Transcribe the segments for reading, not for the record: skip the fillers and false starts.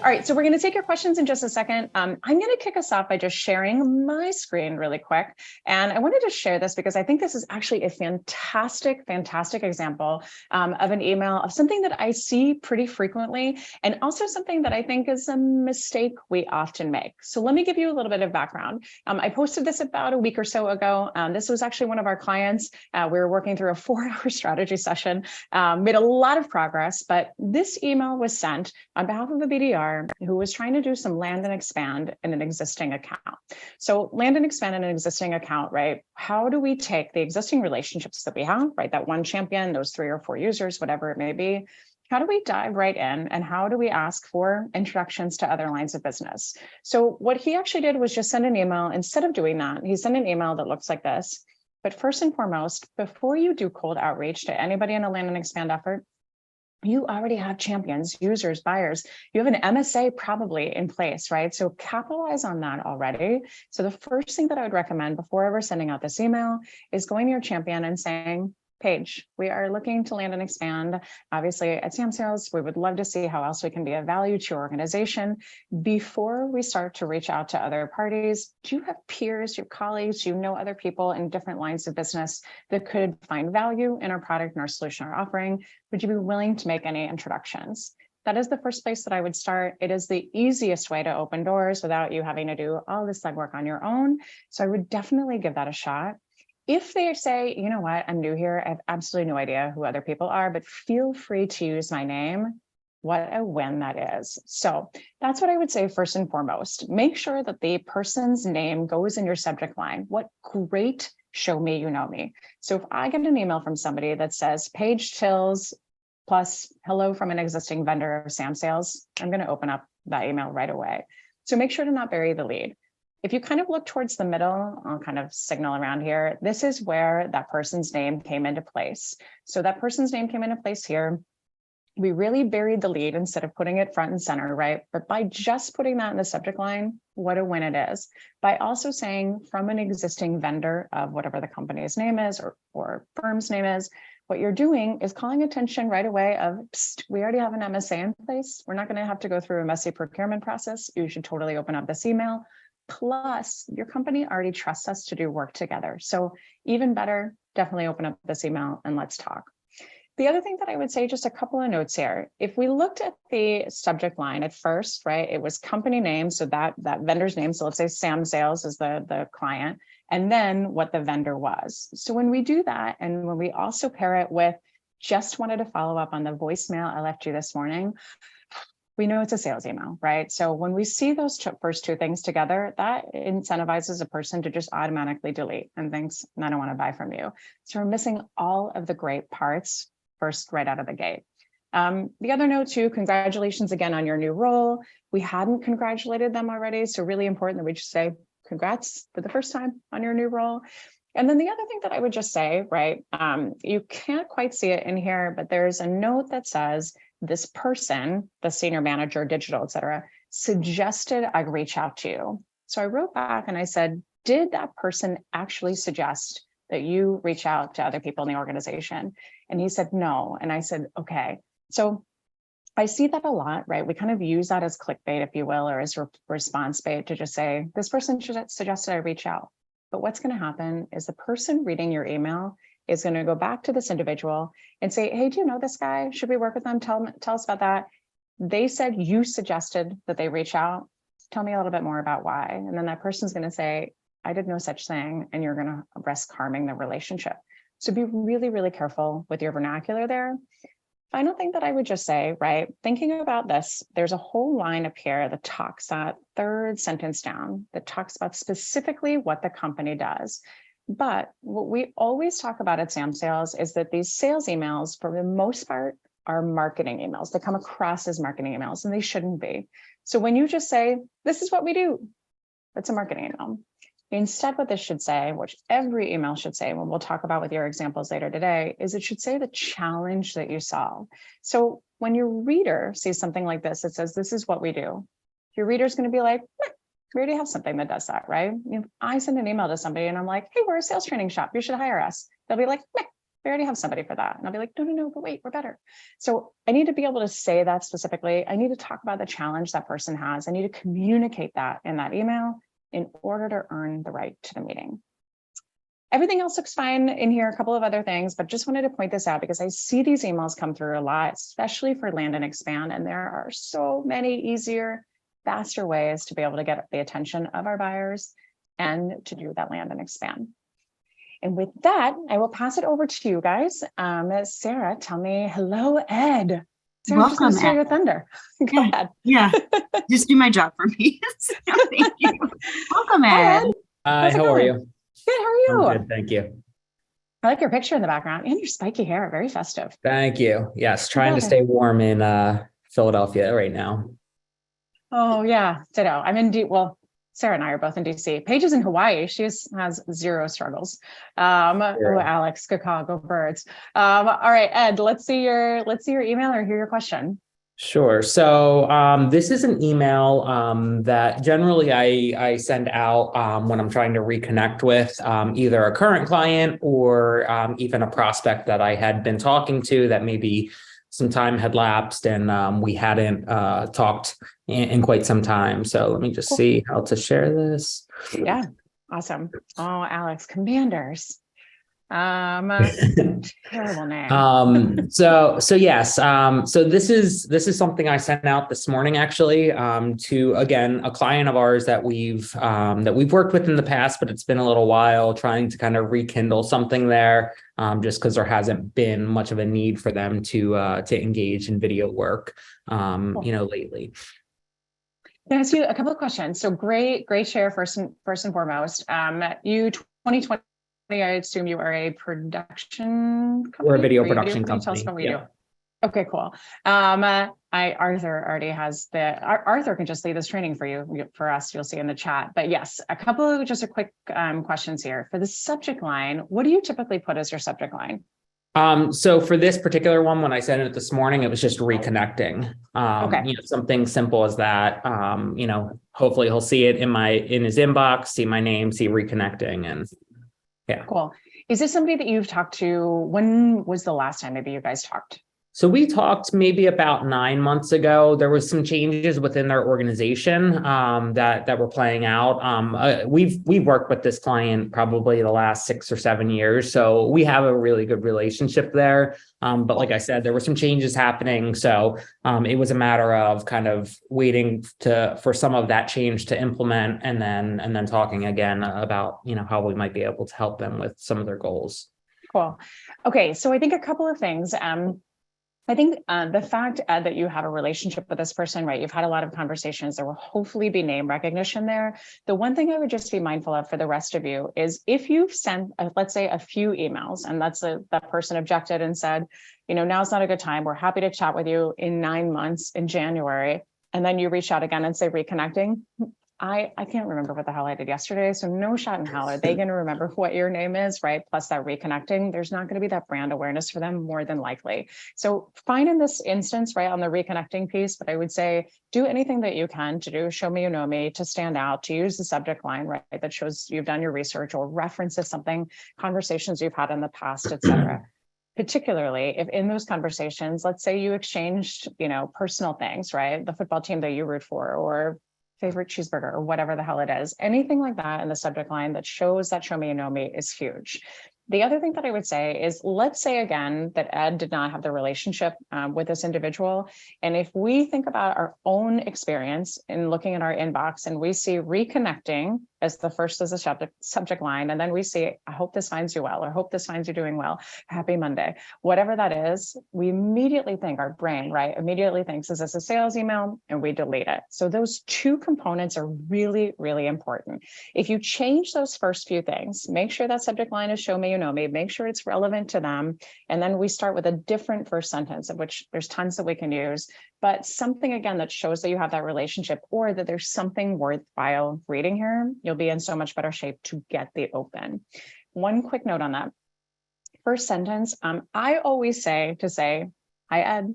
All right, so we're going to take your questions in just a second. I'm going to kick us off by just sharing my screen really quick. And I wanted to share this because I think this is actually a fantastic example of an email of something that I see pretty frequently, and also something that I think is a mistake we often make. So let me give you a little bit of background. I posted this about a week or so ago. This was actually one of our clients. We were working through a 4-hour strategy session, made a lot of progress, but this email was sent on behalf of a BDR who was trying to do some land and expand in an existing account. So land and expand in an existing account, right? How do we take the existing relationships that we have, right? That one champion, those 3 or 4 users, whatever it may be. How do we dive right in and how do we ask for introductions to other lines of business? So what he actually did was just send an email. Instead of doing that, he sent an email that looks like this. But first and foremost, before you do cold outreach to anybody in a land and expand effort, you already have champions, users, buyers. You have an MSA probably in place, right? So capitalize on that already. So the first thing that I would recommend before ever sending out this email is going to your champion and saying, Paige, we are looking to land and expand. Obviously at samsales, we would love to see how else we can be of value to your organization. Before we start to reach out to other parties, do you have peers, your colleagues, you know other people in different lines of business that could find value in our product and our solution or offering? Would you be willing to make any introductions? That is the first place that I would start. It is the easiest way to open doors without you having to do all this legwork on your own. So I would definitely give that a shot. If they say, you know what, I'm new here, I have absolutely no idea who other people are, but feel free to use my name, what a win that is. So that's what I would say first and foremost. Make sure that the person's name goes in your subject line. What great show me you know me. So if I get an email from somebody that says Paige Tills plus hello from an existing vendor of samsales, I'm going to open up that email right away. So make sure to not bury the lead. If you kind of look towards the middle, I'll kind of signal around here. This is where that person's name came into place. So that person's name came into place here. We really buried the lead instead of putting it front and center, right? But by just putting that in the subject line, what a win it is. By also saying from an existing vendor of whatever the company's name is or firm's name is, what you're doing is calling attention right away of, we already have an MSA in place. We're not going to have to go through a messy procurement process. You should totally open up this email. Plus, your company already trusts us to do work together. So even better, definitely open up this email and let's talk. The other thing that I would say, just a couple of notes here. If we looked at the subject line at first, right, it was company name. So that vendor's name. So let's say samsales is the client, and then what the vendor was. So when we do that, and when we also pair it with just wanted to follow up on the voicemail I left you this morning, we know it's a sales email, right? So when we see those first two things together, that incentivizes a person to just automatically delete and thinks, I don't want to buy from you. So we're missing all of the great parts first right out of the gate. The other note too, congratulations again on your new role. We hadn't congratulated them already. So really important that we just say congrats for the first time on your new role. And then the other thing that I would just say, right, you can't quite see it in here, but there's a note that says, this person, the senior manager, digital, et cetera, suggested I reach out to you. So I wrote back and I said, did that person actually suggest that you reach out to other people in the organization? And he said, no. And I said, okay. So I see that a lot, right? We kind of use that as clickbait, if you will, or as response bait to just say, this person suggested I reach out. But what's going to happen is the person reading your email is going to go back to this individual and say, hey, do you know this guy? Should we work with them? Tell us about that. They said you suggested that they reach out. Tell me a little bit more about why. And then that person's going to say, I did no such thing. And you're going to risk harming the relationship. So be really, really careful with your vernacular there. Final thing that I would just say, right? Thinking about this, there's a whole line up here that talks that third sentence down that talks about specifically what the company does. But what we always talk about at samsales is that these sales emails, for the most part, are marketing emails. They come across as marketing emails, and they shouldn't be. So when you just say, this is what we do, that's a marketing email. Instead, what this should say, which every email should say, when we'll talk about with your examples later today, is it should say the challenge that you solve. So when your reader sees something like this, it says, this is what we do. Your reader's going to be like, we already have something that does that, right? If I send an email to somebody and I'm like, hey, we're a sales training shop, you should hire us. They'll be like, meh. We already have somebody for that. And I'll be like, no, but wait, we're better. So I need to be able to say that specifically. I need to talk about the challenge that person has. I need to communicate that in that email in order to earn the right to the meeting. Everything else looks fine in here, a couple of other things, but just wanted to point this out because I see these emails come through a lot, especially for land and expand. And there are so many easier, faster ways to be able to get the attention of our buyers and to do that land and expand. And with that, I will pass it over to you guys. Sarah, tell me, hello, Ed. Sarah, I'm just going to steal your thunder. Go ahead. Yeah, just do my job for me. Thank you. Welcome, Ed. Hi, how are you? Good, how are you? I'm good, thank you. I like your picture in the background and your spiky hair, very festive. Thank you. Yes, trying to stay warm in Philadelphia right now. Oh yeah, ditto. I'm in well, Sarah and I are both in DC. Paige is in Hawaii. She has zero struggles. Oh, Alex, Chicago birds. All right, Ed, let's see your email or hear your question. Sure. So this is an email that generally I send out when I'm trying to reconnect with either a current client or even a prospect that I had been talking to that maybe some time had lapsed and we hadn't talked in quite some time. So let me just see how to share this. Yeah, awesome. Oh, Alex, Commanders. Terrible name. So yes. So this is something I sent out this morning, actually, to, again, a client of ours that we've worked with in the past, but it's been a little while, trying to kind of rekindle something there, just because there hasn't been much of a need for them to engage in video work, lately. Can I ask you a couple of questions? So great share first and foremost. You 2020. I assume you are a production company? We're a video production company. Tell us what we do. Okay, cool. Arthur already has Arthur can just lead this training for you. For us, you'll see in the chat. But yes, a couple of just a quick questions here. For the subject line, what do you typically put as your subject line? So for this particular one, when I sent it this morning, it was just reconnecting. Okay. Something simple as that. Hopefully he'll see it in his inbox, see my name, see reconnecting, and yeah. Cool. Is this somebody that you've talked to? When was the last time maybe you guys talked? So we talked maybe about 9 months ago. There was some changes within their organization that were playing out. We've worked with this client probably the last 6 or 7 years, so we have a really good relationship there. But like I said, there were some changes happening, so it was a matter of kind of waiting for some of that change to implement, and then talking again about how we might be able to help them with some of their goals. Cool. Okay, so I think a couple of things. I think the fact, Ed, that you have a relationship with this person, right? You've had a lot of conversations. There will hopefully be name recognition there. The one thing I would just be mindful of for the rest of you is if you've sent, let's say, a few emails, and that person objected and said, now's not a good time. We're happy to chat with you in 9 months in January. And then you reach out again and say reconnecting. I can't remember what the hell I did yesterday. So no shot in hell are they going to remember what your name is, right? Plus that reconnecting, there's not going to be that brand awareness for them more than likely. So fine in this instance, right, on the reconnecting piece, but I would say do anything that you can to do show me you know me, to stand out, to use the subject line, right, that shows you've done your research or references something, conversations you've had in the past, et cetera. Particularly if in those conversations, let's say you exchanged, personal things, right? The football team that you root for, or favorite cheeseburger, or whatever the hell it is, anything like that in the subject line that shows that show me you know me is huge. The other thing that I would say is, let's say again that Ed did not have the relationship with this individual. And if we think about our own experience in looking at our inbox and we see reconnecting as the first as a subject line, and then we see, I hope this finds you well, or hope this finds you doing well, happy Monday, whatever that is, we immediately think, our brain, right, immediately thinks, is this a sales email? And we delete it. So those two components are really, really important. If you change those first few things, make sure that subject line is show me you know me, make sure it's relevant to them. And then we start with a different first sentence, of which there's tons that we can use, but something again that shows that you have that relationship, or that there's something worthwhile reading here. You'll be in so much better shape to get the open. One quick note on that. First sentence, I always say, hi Ed,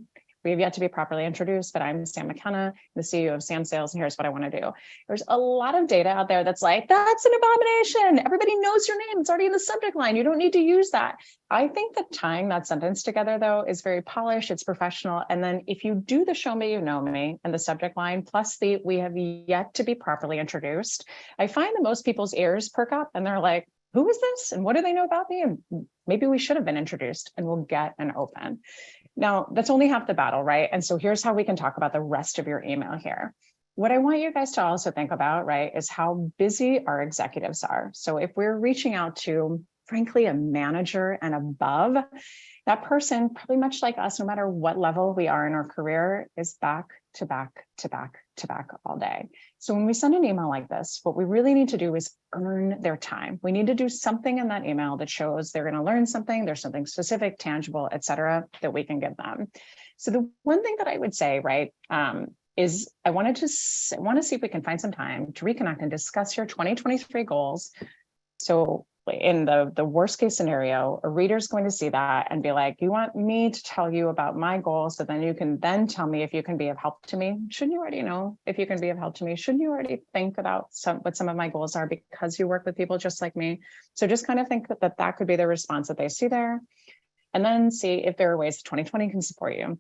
We have yet to be properly introduced, but I'm Sam McKenna, the CEO of Samsales, and here's what I want to do. There's a lot of data out there that's like, that's an abomination. Everybody knows your name. It's already in the subject line. You don't need to use that. I think that tying that sentence together, though, is very polished. It's professional. And then if you do the show me, you know me, and the subject line, plus the we have yet to be properly introduced, I find that most people's ears perk up and they're like, who is this? And what do they know about me? And maybe we should have been introduced, and we'll get an open. Now, that's only half the battle, right? And so here's how we can talk about the rest of your email here. What I want you guys to also think about, right, is how busy our executives are. So if we're reaching out to, frankly, a manager and above, that person, probably much like us, no matter what level we are in our career, is back to back to back to back all day. So when we send an email like this, what we really need to do is earn their time. We need to do something in that email that shows they're going to learn something, there's something specific, tangible, et cetera, that we can give them. So the one thing that I would say, right, is I want to see if we can find some time to reconnect and discuss your 2023 goals. So in the worst case scenario, a reader's going to see that and be like, you want me to tell you about my goals, so then you can then tell me if you can be of help to me? Shouldn't you already know if you can be of help to me? Shouldn't you already think about what some of my goals are, because you work with people just like me? So just kind of think that could be the response that they see there, and then see if there are ways 2020 can support you.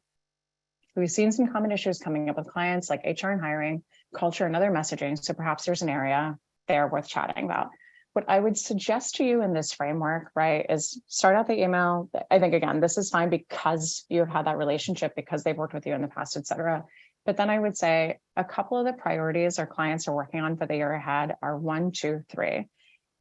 We've seen some common issues coming up with clients like HR and hiring, culture, and other messaging. So perhaps there's an area there worth chatting about. What I would suggest to you in this framework, right, is start out the email. I think, again, this is fine because you've had that relationship, because they've worked with you in the past, et cetera. But then I would say a couple of the priorities our clients are working on for the year ahead are 1, 2, 3.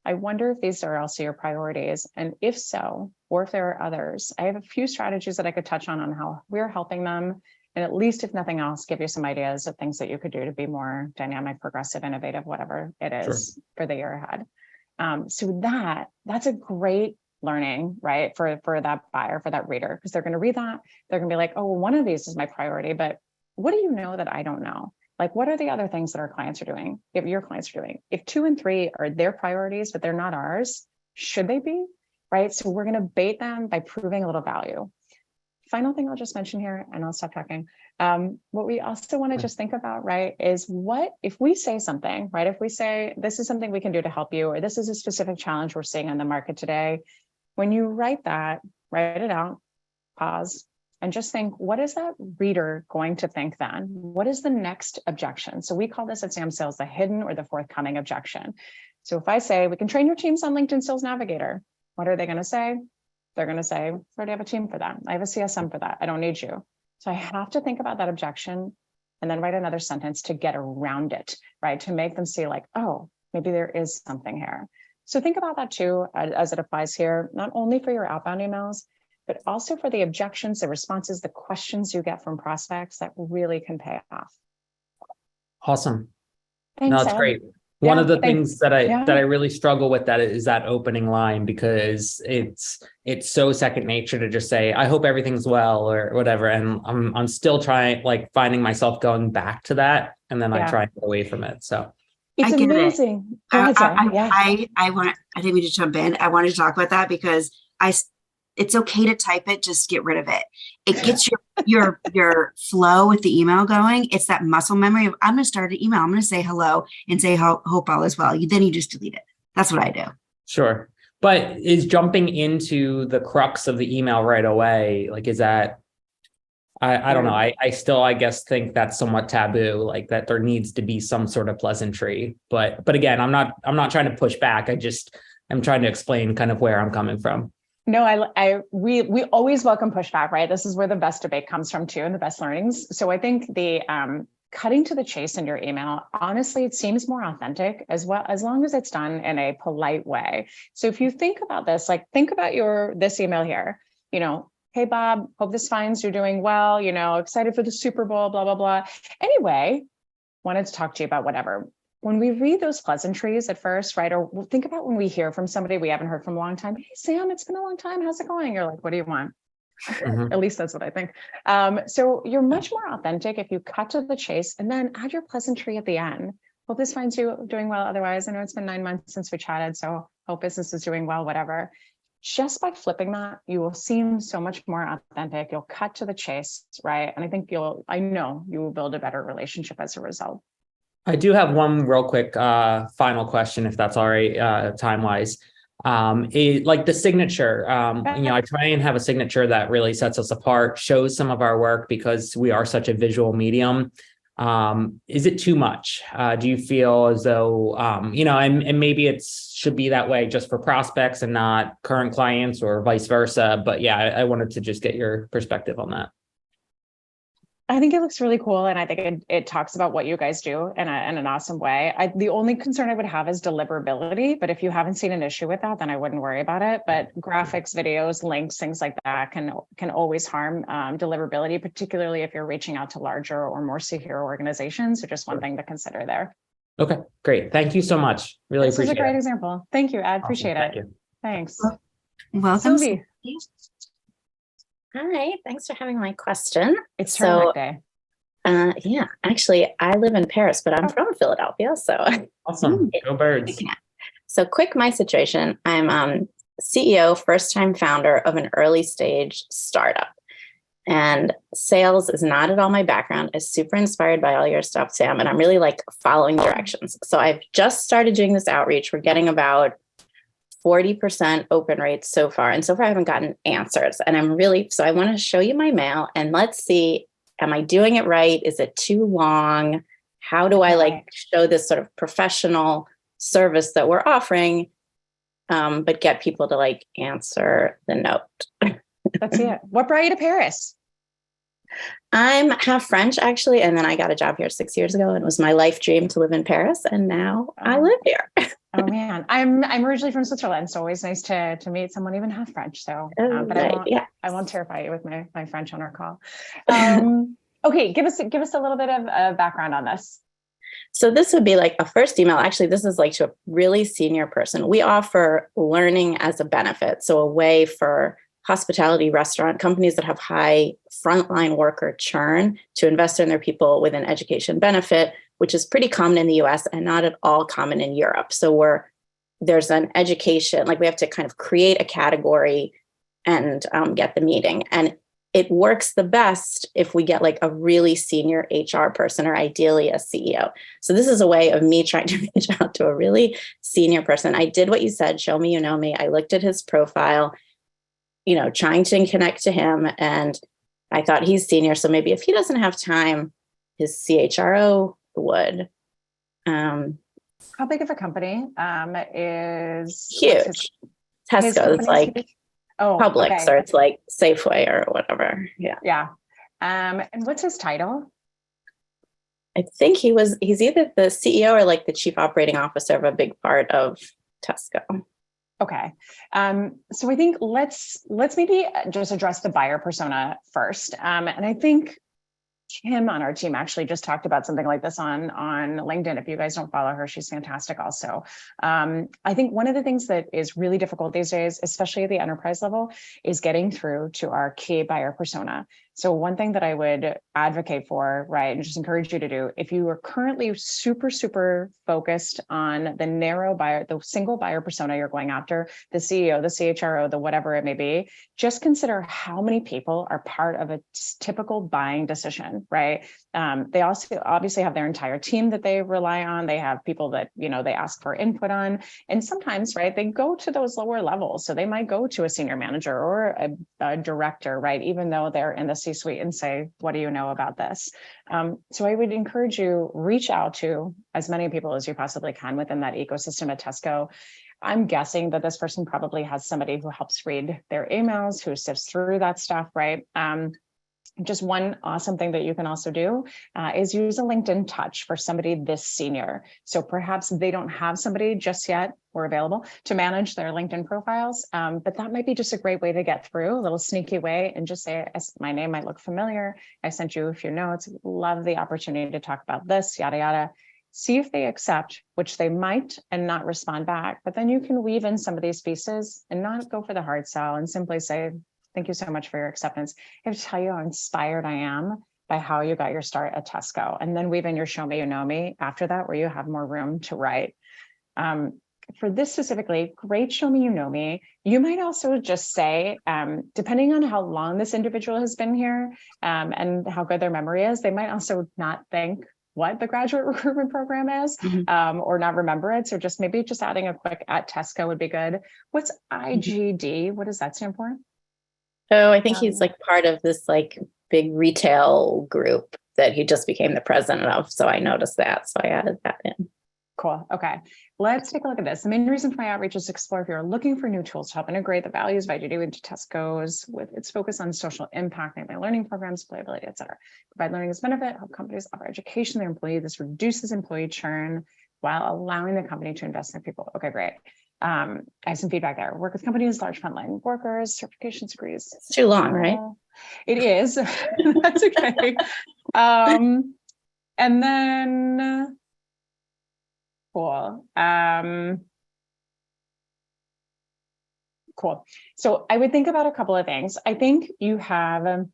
I wonder if these are also your priorities. And if so, or if there are others, I have a few strategies that I could touch on how we're helping them. And at least, if nothing else, give you some ideas of things that you could do to be more dynamic, progressive, innovative, whatever it is for the year ahead. So that's a great learning, right, for that buyer, for that reader, because they're going to read that. They're going to be like, oh, well, one of these is my priority, but what do you know that I don't know? Like, what are the other things that our clients are doing? If your clients are doing, if 2 and 3 are their priorities, but they're not ours, should they be, right? So we're going to bait them by proving a little value. Final thing I'll just mention here, and I'll stop talking. What we also want to just think about, right, is what if we say something, right? If we say, this is something we can do to help you, or this is a specific challenge we're seeing in the market today, when you write that, write it out, pause, and just think, what is that reader going to think then? What is the next objection? So we call this at Samsales the hidden or the forthcoming objection. So if I say, we can train your teams on LinkedIn Sales Navigator, what are they going to say? They're going to say, I already have a team for that. I have a CSM for that. I don't need you. So I have to think about that objection and then write another sentence to get around it, right? To make them see like, oh, maybe there is something here. So think about that too, as it applies here, not only for your outbound emails, but also for the objections, the responses, the questions you get from prospects that really can pay off. Awesome. Thanks, No, it's Ed. great. One of the things that I really struggle with that is that opening line, because it's so second nature to just say, I hope everything's well or whatever. And I'm still trying, like, finding myself going back to that, and then I try and get away from it. So it's amazing. Go ahead, Sarah. I didn't mean to jump in. I wanted to talk about that because it's okay to type it, just get rid of it. It gets your flow with the email going. It's that muscle memory of, I'm going to start an email. I'm going to say hello and say, hope all is well. Then you just delete it. That's what I do. Sure. But is jumping into the crux of the email right away, like, is that, I don't know. I still, I guess, think that's somewhat taboo, like that there needs to be some sort of pleasantry. But again, I'm not trying to push back. I'm trying to explain kind of where I'm coming from. No, we always welcome pushback, right? This is where the best debate comes from too, and the best learnings. So I think the cutting to the chase in your email, honestly, it seems more authentic as well, as long as it's done in a polite way. So if you think about this, like, think about this email here, hey, Bob, hope this finds you're doing well, excited for the Super Bowl, blah, blah, blah. Anyway, wanted to talk to you about whatever. When we read those pleasantries at first, right? Or think about when we hear from somebody we haven't heard from a long time. Hey, Sam, it's been a long time. How's it going? You're like, what do you want? Mm-hmm. At least that's what I think. So you're much more authentic if you cut to the chase and then add your pleasantry at the end. Hope this finds you doing well. Otherwise, I know it's been 9 months since we chatted, so hope business is doing well, whatever. just by flipping that, you will seem so much more authentic. You'll cut to the chase, right? And I think I know you will build a better relationship as a result. I do have one real quick final question, if that's all right, time wise. Like the signature, I try and have a signature that really sets us apart, shows some of our work because we are such a visual medium. Is it too much? Do you feel as though, and maybe it should be that way just for prospects and not current clients or vice versa. But yeah, I wanted to just get your perspective on that. I think it looks really cool. And I think it talks about what you guys do in an awesome way. The only concern I would have is deliverability, but if you haven't seen an issue with that, then I wouldn't worry about it. But graphics, videos, links, things like that can always harm deliverability, particularly if you're reaching out to larger or more secure organizations. So just one thing to consider there. Okay, great. Thank you so much. Really appreciate it. This is a great example. Thank you, Ed. Appreciate it. Thank you. Thanks. Welcome. Sylvie. Hi, thanks for having my question. It's turtleneck day. Yeah, actually, I live in Paris, but I'm from Philadelphia. So awesome. Go Birds. Yeah. So quick, my situation. I'm CEO, first-time founder of an early stage startup. And sales is not at all my background. I'm super inspired by all your stuff, Sam. And I'm really like following directions. So I've just started doing this outreach. We're getting about 40% open rates so far. And so far I haven't gotten answers. And so I want to show you my mail and let's see, am I doing it right? Is it too long? How do I show this sort of professional service that we're offering, but get people to answer the note? Let's see it. What brought you to Paris? I'm half French, actually. And then I got a job here 6 years ago and it was my life dream to live in Paris. And now I live here. Oh man, I'm originally from Switzerland, so always nice to meet someone even half French. So, but I won't terrify you with my French on our call. Okay, give us a little bit of background on this. So this would be like a first email. Actually, this is like to a really senior person. We offer learning as a benefit, so a way for hospitality restaurant companies that have high frontline worker churn to invest in their people with an education benefit, which is pretty common in the US and not at all common in Europe. So there's an education, we have to kind of create a category and get the meeting. And it works the best if we get a really senior HR person or ideally a CEO. So this is a way of me trying to reach out to a really senior person. I did what you said, show me, you know me. I looked at his profile, trying to connect to him. And I thought he's senior. So maybe if he doesn't have time, his CHRO would. How big of a company is huge? Tesco. It's like Publix, okay. Or it's like Safeway or whatever. Yeah. Yeah. And what's his title? I think he's either the CEO or the chief operating officer of a big part of Tesco. Okay. So I think let's maybe just address the buyer persona first. And I think Kim on our team actually just talked about something like this on LinkedIn. If you guys don't follow her, she's fantastic also. I think one of the things that is really difficult these days, especially at the enterprise level, is getting through to our key buyer persona. So one thing that I would advocate for, right, and just encourage you to do, if you are currently super, super focused on the narrow buyer, the single buyer persona you're going after, the CEO, the CHRO, the whatever it may be, just consider how many people are part of a typical buying decision, right? They also obviously have their entire team that they rely on. They have people that, they ask for input on. And sometimes, right, they go to those lower levels. So they might go to a senior manager or a director, right, even though they're in the C-suite and say, what do you know about this? So I would encourage you, reach out to as many people as you possibly can within that ecosystem at Tesco. I'm guessing that this person probably has somebody who helps read their emails, who sifts through that stuff, right? Just one awesome thing that you can also do is use a LinkedIn touch for somebody this senior. So perhaps they don't have somebody just yet or available to manage their LinkedIn profiles, but that might be just a great way to get through, a little sneaky way, and just say, my name might look familiar. I sent you a few notes. Love the opportunity to talk about this, yada, yada. See if they accept, which they might, and not respond back. But then you can weave in some of these pieces and not go for the hard sell and simply say, thank you so much for your acceptance. I have to tell you how inspired I am by how you got your start at Tesco. And then weave in your show me, you know me after that, where you have more room to write. for this specifically, great, show me you know me. You might also just say, depending on how long this individual has been here and how good their memory is, they might also not think what the graduate recruitment program is or not remember it. So just maybe just adding a quick at Tesco would be good. What's IGD? What does that stand for? Oh, I think he's like part of this like big retail group that he just became the president of. So I noticed that. So I added that in. Cool. Okay. Let's take a look at this. The main reason for my outreach is to explore if you're looking for new tools to help integrate the values of IGD into Tesco's with its focus on social impact, namely learning programs, playability, et cetera. Provide learning as benefit, help companies offer education to their employees. This reduces employee churn while allowing the company to invest in people. Okay, great. I have some feedback there. Work with companies, large frontline workers, certifications, degrees. It's too long, right? It is. That's okay. And then cool. Cool. So I would think about a couple of things. I think you have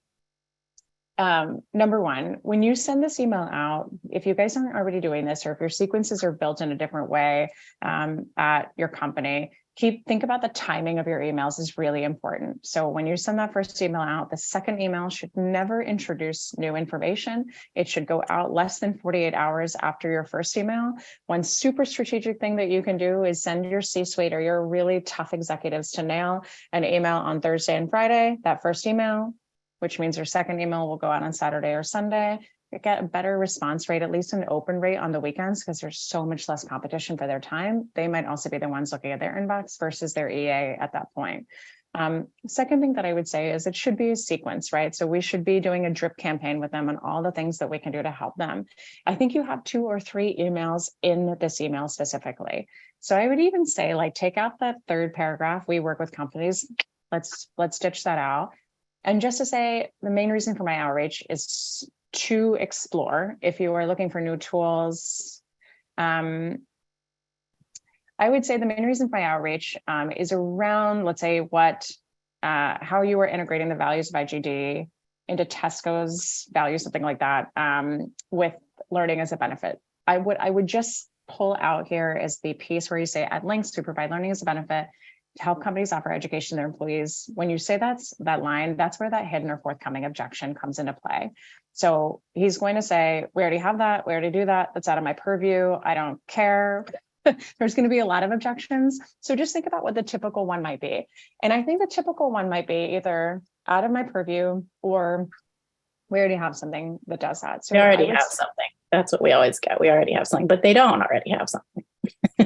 number one, when you send this email out, if you guys aren't already doing this, or if your sequences are built in a different way at your company, think about the timing of your emails is really important. So when you send that first email out, the second email should never introduce new information. It should go out less than 48 hours after your first email. One super strategic thing that you can do is send your C-suite or your really tough executives to nail an email on Thursday and Friday, that first email, which means your second email will go out on Saturday or Sunday. You get a better response rate, at least an open rate on the weekends, because there's so much less competition for their time. They might also be the ones looking at their inbox versus their EA at that point. Second thing that I would say is it should be a sequence, right? So we should be doing a drip campaign with them on all the things that we can do to help them. I think you have 2 or 3 emails in this email specifically. So I would even say, like, take out that third paragraph. We work with companies. Let's ditch that out. And just to say, the main reason for my outreach is to explore if you are looking for new tools. I would say the main reason for my outreach is around, let's say, how you are integrating the values of IGD into Tesco's values, something like that, with learning as a benefit. I would just pull out here as the piece where you say at links to provide learning as a benefit to help companies offer education to their employees. When you say that line, that's where that hidden or forthcoming objection comes into play. So he's going to say, we already have that, we already do that, that's out of my purview, I don't care. There's going to be a lot of objections. So just think about what the typical one might be. And I think the typical one might be either out of my purview or we already have something that does that. So we already have something. That's what we always get. We already have something, but they don't already have something.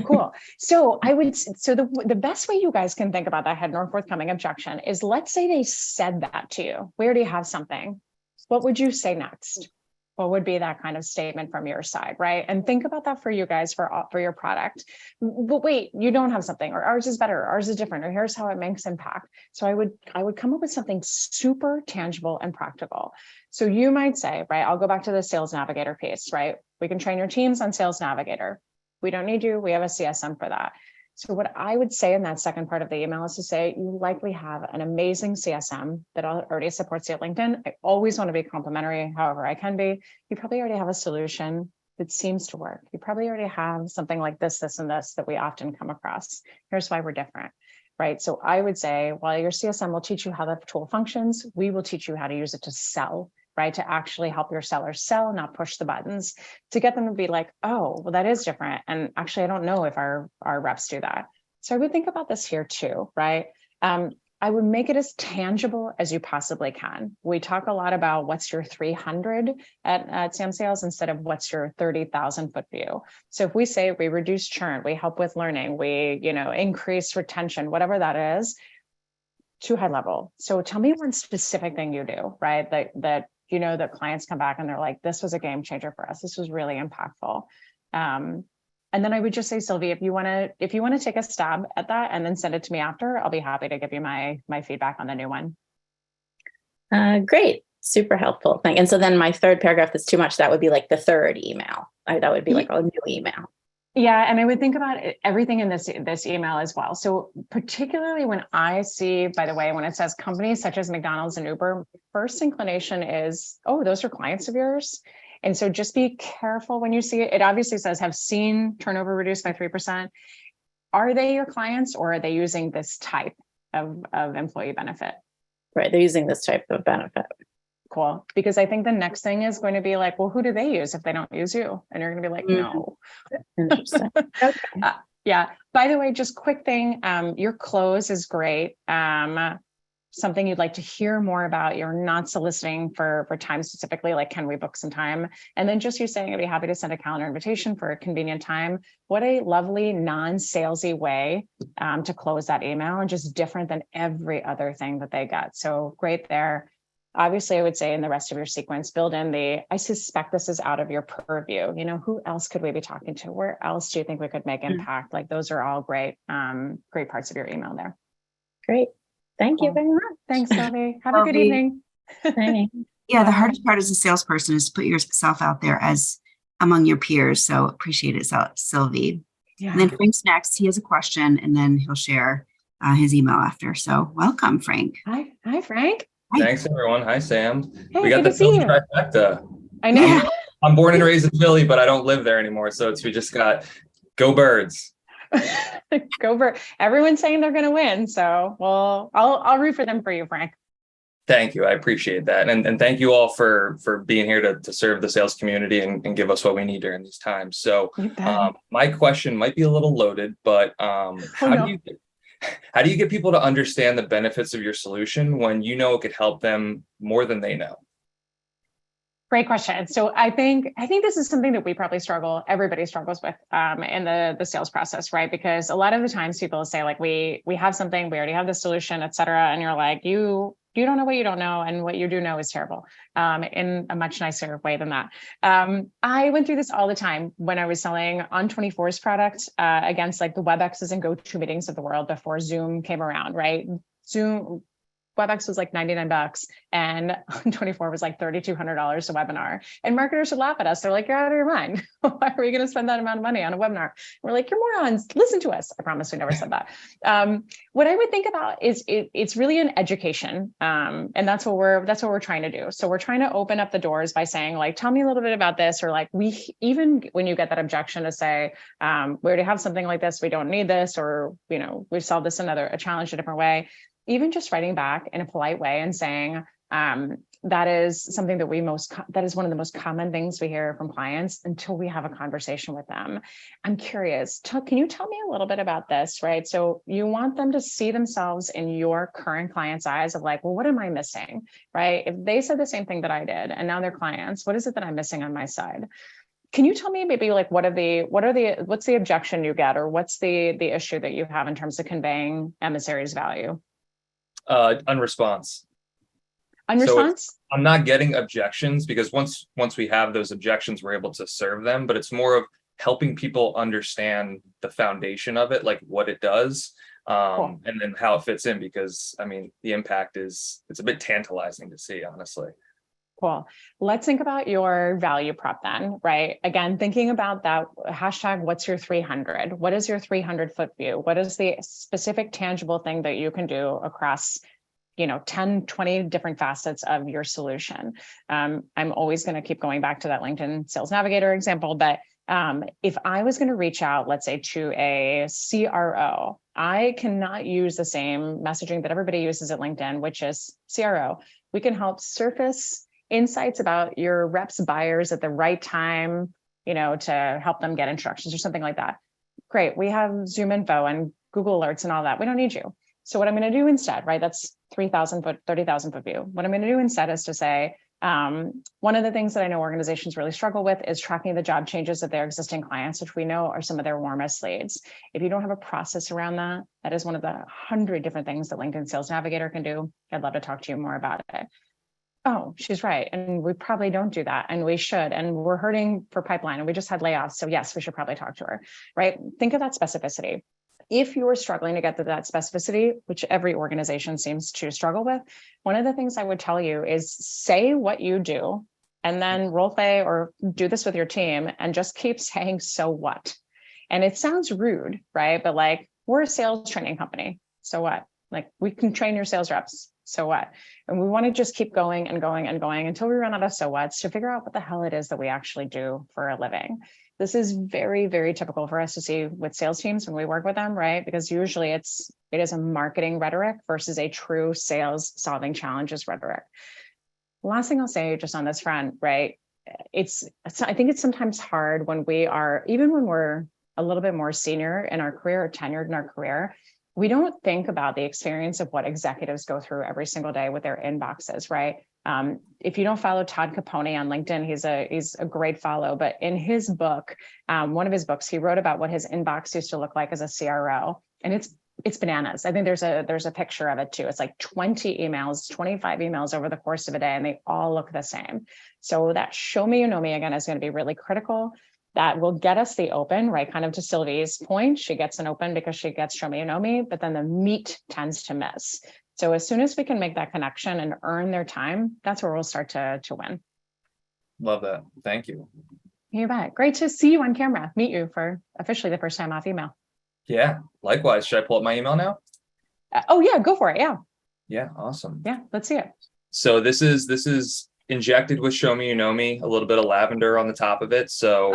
Cool. So the best way you guys can think about that hidden or forthcoming objection is, let's say they said that to you. We already have something. What would you say next? What would be that kind of statement from your side, right? And think about that for you guys for your product. But wait, you don't have something, or ours is better, or ours is different, or here's how it makes impact. So I would come up with something super tangible and practical. So you might say, right, I'll go back to the Sales Navigator piece, right? We can train your teams on Sales Navigator. We don't need you. We have a CSM for that. So what I would say in that second part of the email is to say, you likely have an amazing CSM that already supports you at LinkedIn. I always want to be complimentary, however I can be. You probably already have a solution that seems to work. You probably already have something like this, this, and this that we often come across. Here's why we're different, right? So I would say, while your CSM will teach you how the tool functions, we will teach you how to use it to sell, right? To actually help your sellers sell, not push the buttons, to get them to be like, oh, well, that is different. And actually, I don't know if our reps do that. So I would think about this here too, right? I would make it as tangible as you possibly can. We talk a lot about what's your 300 at samsales instead of what's your 30,000 foot view. So if we say we reduce churn, we help with learning, we increase retention, whatever that is, too high level. So tell me one specific thing you do, right? That that clients come back and they're like, this was a game changer for us. This was really impactful. And then I would just say, Sylvie, if you want to take a stab at that and then send it to me after, I'll be happy to give you my feedback on the new one. Great. Super helpful. Thank. And so then my third paragraph is too much. That would be like the third email. That would be like a new email. Yeah, and I would think about everything in this email as well. So particularly when I see, by the way, when it says companies such as McDonald's and Uber, first inclination is, oh, those are clients of yours. And so just be careful when you see it. It obviously says have seen turnover reduced by 3%. are they your clients, or are they using this type of employee benefit? Right. They're using this type of benefit. Cool. Because I think the next thing is going to be like, well, who do they use if they don't use you? And you're going to be like, no. Interesting. Okay. Yeah. By the way, just quick thing. Your close is great. Something you'd like to hear more about. You're not soliciting for time specifically, like, can we book some time? And then just you saying, I'd be happy to send a calendar invitation for a convenient time. What a lovely non-salesy way to close that email, and just different than every other thing that they got. So great there. Obviously, I would say in the rest of your sequence, build in I suspect this is out of your purview. Who else could we be talking to? Where else do you think we could make impact? Like, those are all great, great parts of your email there. Great. Thank you Cool. very much. Thanks, Sylvie. Have a good evening. Yeah, the hardest part as a salesperson is to put yourself out there as among your peers. So appreciate it, Sylvie. Yeah. And then Frank's next. He has a question, and then he'll share his email after. So welcome, Frank. Hi, Frank. Thanks, everyone. Hi, Sam. Hey, we got good the to see Philly you. trifecta. I know. Yeah. I'm born and raised in Philly, but I don't live there anymore. So we just got go Birds. Go for everyone's saying they're going to win. So, well, I'll root for them for you, Frank. Thank you. I appreciate that. And thank you all for being here to serve the sales community and give us what we need during these times. So my question might be a little loaded, but how do you get people to understand the benefits of your solution when you know it could help them more than they know? Great question. So I think this is something that we probably everybody struggles with in the sales process, right? Because a lot of the times people say, like, we have something, we already have the solution, et cetera. And you're like, you don't know what you don't know, and what you do know is terrible, in a much nicer way than that. I went through this all the time when I was selling On24's product against like the WebExes and GoToMeetings of the world before Zoom came around, right? WebEx was like $99 and On24 was like $3,200 a webinar. And marketers would laugh at us. They're like, you're out of your mind. Why are we going to spend that amount of money on a webinar? We're like, you're morons. Listen to us. I promise we never said that. What I would think about is it's really an education. And that's what we're trying to do. So we're trying to open up the doors by saying, like, tell me a little bit about this. Or like, even when you get that objection to say, we already have something like this, we don't need this, or, we've solved this a challenge a different way. Even just writing back in a polite way and saying, that is something that is one of the most common things we hear from clients until we have a conversation with them. I'm curious, can you tell me a little bit about this, right? So you want them to see themselves in your current client's eyes of like, well, what am I missing, right? If they said the same thing that I did, and now they're clients, what is it that I'm missing on my side? Can you tell me maybe like, what's the objection you get, or what's the issue that you have in terms of conveying emissary's value? Unresponse. So I'm not getting objections, because once we have those objections, we're able to serve them, but it's more of helping people understand the foundation of it, like what it does, cool. And then how it fits in, because I mean, the impact it's a bit tantalizing to see, honestly. Cool. Let's think about your value prop then, right? Again, thinking about that hashtag, what's your 300? What is your 300-foot view? What is the specific tangible thing that you can do across 10, 20 different facets of your solution? I'm always going to keep going back to that LinkedIn Sales Navigator example, but if I was going to reach out, let's say, to a CRO, I cannot use the same messaging that everybody uses at LinkedIn, which is CRO. We can help surface insights about your reps' buyers at the right time, to help them get instructions or something like that. Great. We have Zoom info and Google alerts and all that. We don't need you. So what I'm going to do instead, right? That's 3,000 foot, 30,000 foot view. What I'm going to do instead is to say, one of the things that I know organizations really struggle with is tracking the job changes of their existing clients, which we know are some of their warmest leads. If you don't have a process around that, that is one of the 100 different things that LinkedIn Sales Navigator can do. I'd love to talk to you more about it. Oh, she's right. And we probably don't do that. And we should. And we're hurting for pipeline. And we just had layoffs. So yes, we should probably talk to her, right? Think of that specificity. If you're struggling to get to that specificity, which every organization seems to struggle with, one of the things I would tell you is say what you do, and then role play or do this with your team and just keep saying, so what? And it sounds rude, right? But like, we're a sales training company. So what? Like, we can train your sales reps. So what? And we want to just keep going and going and going until we run out of so whats to figure out what the hell it is that we actually do for a living. This is very, very typical for us to see with sales teams when we work with them, right? Because usually it is a marketing rhetoric versus a true sales solving challenges rhetoric. Last thing I'll say just on this front, right? I think it's sometimes hard when even when we're a little bit more senior in our career or tenured in our career, we don't think about the experience of what executives go through every single day with their inboxes, right? If you don't follow Todd Capone on LinkedIn, he's a great follow, but in his book, one of his books, he wrote about what his inbox used to look like as a CRO. And it's bananas. I think there's a picture of it too. It's like 20 emails, 25 emails over the course of a day, and they all look the same. So that show me, you know me again is going to be really critical. That will get us the open, right? Kind of to Sylvie's point, she gets an open because she gets show me, you know me, but then the meat tends to miss. So as soon as we can make that connection and earn their time, that's where we'll start to win. Love that. Thank you. You bet. Great to see you on camera, meet you for officially the first time off email. Yeah, likewise. Should I pull up my email now? Oh yeah, go for it. Yeah. Yeah, awesome. Yeah, let's see it. So this is injected with Show Me You Know Me, a little bit of lavender on the top of it. So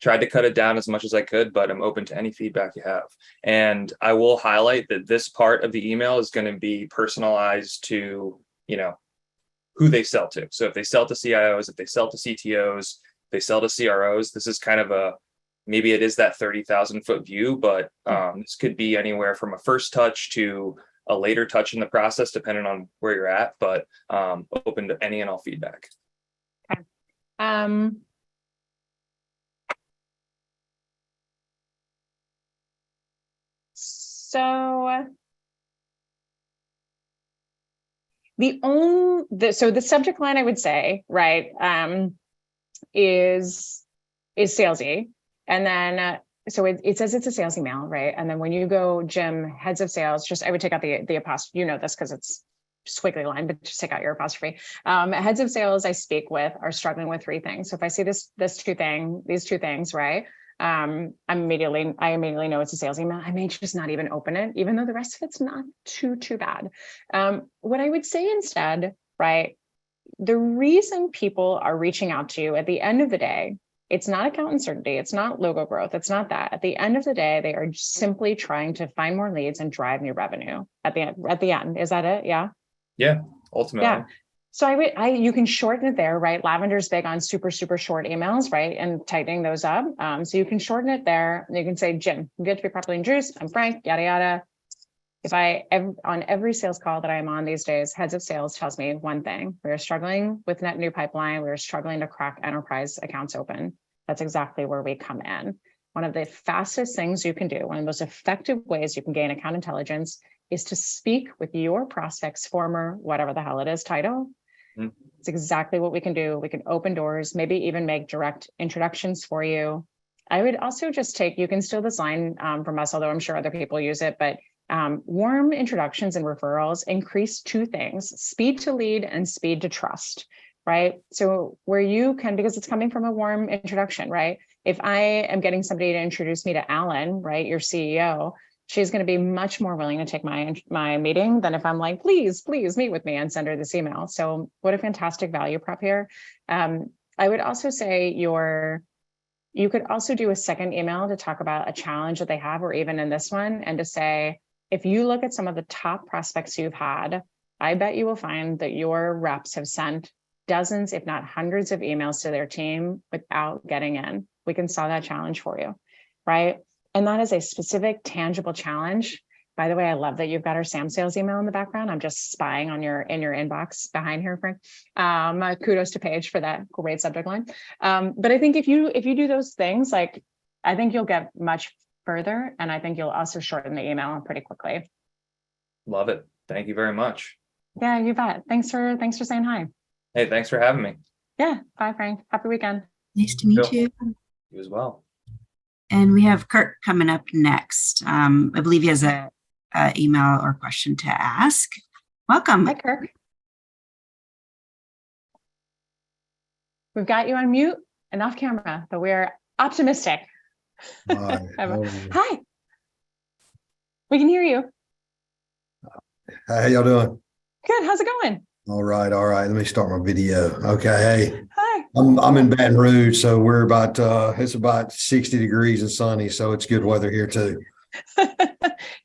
tried to cut it down as much as I could, but I'm open to any feedback you have. And I will highlight that this part of the email is going to be personalized to, who they sell to. So if they sell to CIOs, if they sell to CTOs, if they sell to CROs, this is kind of maybe it is that 30,000 foot view, but this could be anywhere from a first touch to a later touch in the process, depending on where you're at, but open to any and all feedback. Okay. So the subject line I would say, right, is salesy. And then, so it says it's a sales email, right? And then when you go, Jim, heads of sales, I would take out the apostrophe, this because it's squiggly line, but just take out your apostrophe. Heads of sales I speak with are struggling with three things. So if I see these two things, right? I immediately know it's a sales email. I may just not even open it, even though the rest of it's not too bad. What I would say instead, right? The reason people are reaching out to you at the end of the day, it's not account uncertainty. It's not logo growth. It's not that. At the end of the day, they are simply trying to find more leads and drive new revenue at the end. Is that it? Yeah. Yeah. Ultimately. Yeah. So you can shorten it there, right? Lavender's big on super short emails, right? And tightening those up. So you can shorten it there. You can say, Jim, you get to be properly introduced. I'm Frank, yada, yada. On every sales call that I'm on these days, heads of sales tells me one thing: we are struggling with net new pipeline. We are struggling to crack enterprise accounts open. That's exactly where we come in. One of the fastest things you can do, one of the most effective ways you can gain account intelligence, is to speak with your prospect's former, whatever the hell it is, title. It's exactly what we can do. We can open doors, maybe even make direct introductions for you. I would also just you can steal this line from us, although I'm sure other people use it, but warm introductions and referrals increase two things: speed to lead and speed to trust, right? So where you can, because it's coming from a warm introduction, right? If I am getting somebody to introduce me to Alan, right, your CEO, she's going to be much more willing to take my meeting than if I'm like, please meet with me and send her this email. So what a fantastic value prop here. I would also say you could also do a second email to talk about a challenge that they have, or even in this one, and to say, if you look at some of the top prospects you've had, I bet you will find that your reps have sent dozens, if not hundreds of emails to their team without getting in. We can solve that challenge for you, right? And that is a specific, tangible challenge. By the way, I love that you've got our samsales email in the background. I'm just spying in your inbox behind here, Frank. Kudos to Paige for that great subject line. But I think if you do those things, like, I think you'll get much further, and I think you'll also shorten the email pretty quickly. Love it. Thank you very much. Yeah, you bet. Thanks for saying hi. Hey, thanks for having me. Yeah. Bye, Frank. Happy weekend. Nice to meet you. You as well. And we have Kirk coming up next. I believe he has a email or question to ask. Welcome. Hi, Kirk. We've got you on mute and off camera, but we're optimistic. Hi. Hi. We can hear you. How y'all doing? Good. How's it going? All right, all right. Let me start my video. Okay, hey, Hi. I'm in Baton Rouge, so we're about it's about 60 degrees and sunny, so it's good weather here too.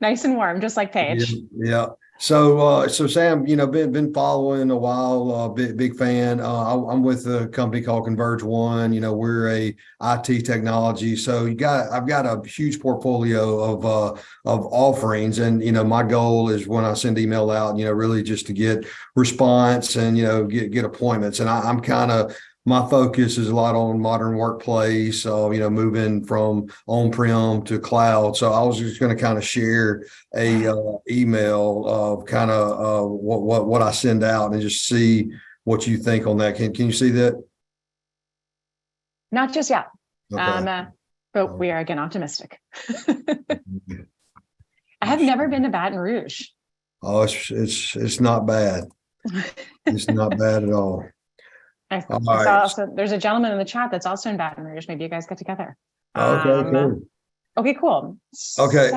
Nice and warm, just like Yeah, Paige. yeah. So Sam, been following a while. Big fan. I'm with a company called Converge One. We're a IT technology. So I've got a huge portfolio of offerings, and my goal is when I send email out, really just to get response and get appointments. And I'm kind of my focus is a lot on modern workplace, moving from on-prem to cloud. So I was just going to kind of share a email of kind of what I send out and just see what you think on that. Can you see that? Not just yet, Okay. but we are again optimistic. I have never been to Baton Rouge. Oh, it's not bad. It's not bad at all. I All saw right. also there's a gentleman in the chat that's also in Baton Rouge. Maybe you guys get together. Okay, cool. Okay, cool. Okay.